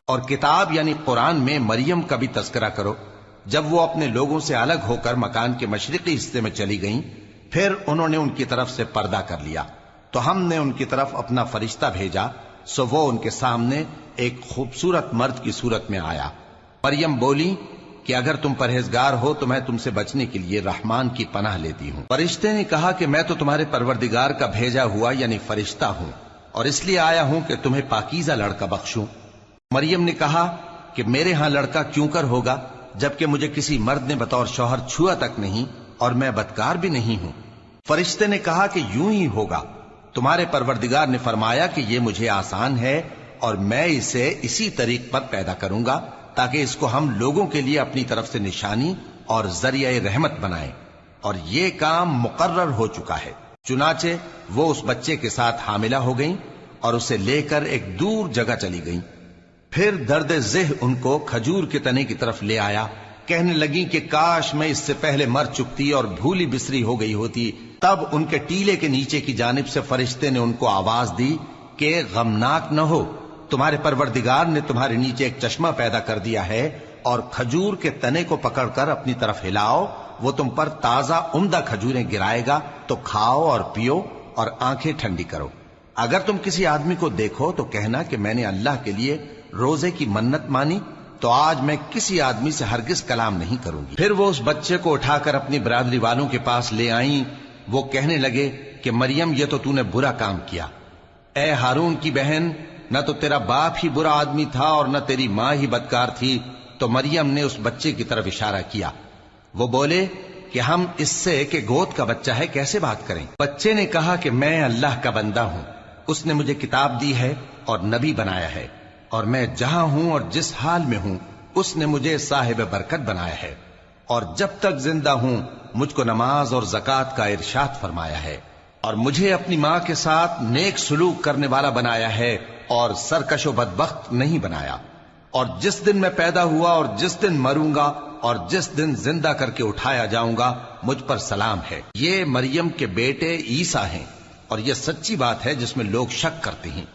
اور کتاب یعنی قرآن میں مریم کا بھی تذکرہ کرو، جب وہ اپنے لوگوں سے الگ ہو کر مکان کے مشرقی حصے میں چلی گئیں، پھر انہوں نے ان کی طرف سے پردہ کر لیا، تو ہم نے ان کی طرف اپنا فرشتہ بھیجا، سو وہ ان کے سامنے ایک خوبصورت مرد کی صورت میں آیا۔ مریم بولی کہ اگر تم پرہیزگار ہو تو میں تم سے بچنے کے لیے رحمان کی پناہ لیتی ہوں۔ فرشتے نے کہا کہ میں تو تمہارے پروردگار کا بھیجا ہوا یعنی فرشتہ ہوں، اور اس لیے آیا ہوں کہ تمہیں پاکیزہ لڑکا بخشوں۔ مریم نے کہا کہ میرے ہاں لڑکا کیوں کر ہوگا، جبکہ مجھے کسی مرد نے بطور شوہر چھوا تک نہیں، اور میں بدکار بھی نہیں ہوں۔ فرشتے نے کہا کہ یوں ہی ہوگا، تمہارے پروردگار نے فرمایا کہ یہ مجھے آسان ہے، اور میں اسے اسی طریق پر پیدا کروں گا تاکہ اس کو ہم لوگوں کے لیے اپنی طرف سے نشانی اور ذریعہ رحمت بنائیں، اور یہ کام مقرر ہو چکا ہے۔ چنانچہ وہ اس بچے کے ساتھ حاملہ ہو گئیں اور اسے لے کر ایک دور جگہ چلی گئیں۔ پھر درد ذہ ان کو کھجور کے تنے کی طرف لے آیا، کہنے لگیں کہ کاش میں اس سے پہلے مر چکتی اور بھولی بسری ہو گئی ہوتی۔ تب ان کے ٹیلے کے نیچے کی جانب سے فرشتے نے ان کو آواز دی کہ غمناک نہ ہو، تمہارے پروردگار نے تمہارے نیچے ایک چشمہ پیدا کر دیا ہے، اور کھجور کے تنے کو پکڑ کر اپنی طرف ہلاؤ، وہ تم پر تازہ عمدہ کھجوریں گرائے گا، تو کھاؤ اور پیو اور آنکھیں ٹھنڈی کرو۔ اگر تم کسی آدمی کو دیکھو تو کہنا کہ میں نے اللہ کے لیے روزے کی منت مانی، تو آج میں کسی آدمی سے ہرگز کلام نہیں کروں گی۔ پھر وہ اس بچے کو اٹھا کر اپنی برادری والوں کے پاس لے آئیں۔ وہ کہنے لگے کہ مریم یہ تو نے برا کام کیا، اے ہارون کی بہن، نہ تو تیرا باپ ہی برا آدمی تھا اور نہ تیری ماں ہی بدکار تھی۔ تو مریم نے اس بچے کی طرف اشارہ کیا۔ وہ بولے کہ ہم اس سے کہ گود کا بچہ ہے کیسے بات کریں؟ بچے نے کہا کہ میں اللہ کا بندہ ہوں، اس نے مجھے کتاب دی ہے اور نبی بنایا ہے، اور میں جہاں ہوں اور جس حال میں ہوں اس نے مجھے صاحب برکت بنایا ہے، اور جب تک زندہ ہوں مجھ کو نماز اور زکوٰۃ کا ارشاد فرمایا ہے، اور مجھے اپنی ماں کے ساتھ نیک سلوک کرنے والا بنایا ہے اور سرکش و بدبخت نہیں بنایا، اور جس دن میں پیدا ہوا اور جس دن مروں گا اور جس دن زندہ کر کے اٹھایا جاؤں گا مجھ پر سلام ہے۔ یہ مریم کے بیٹے عیسیٰ ہیں، اور یہ سچی بات ہے جس میں لوگ شک کرتے ہیں۔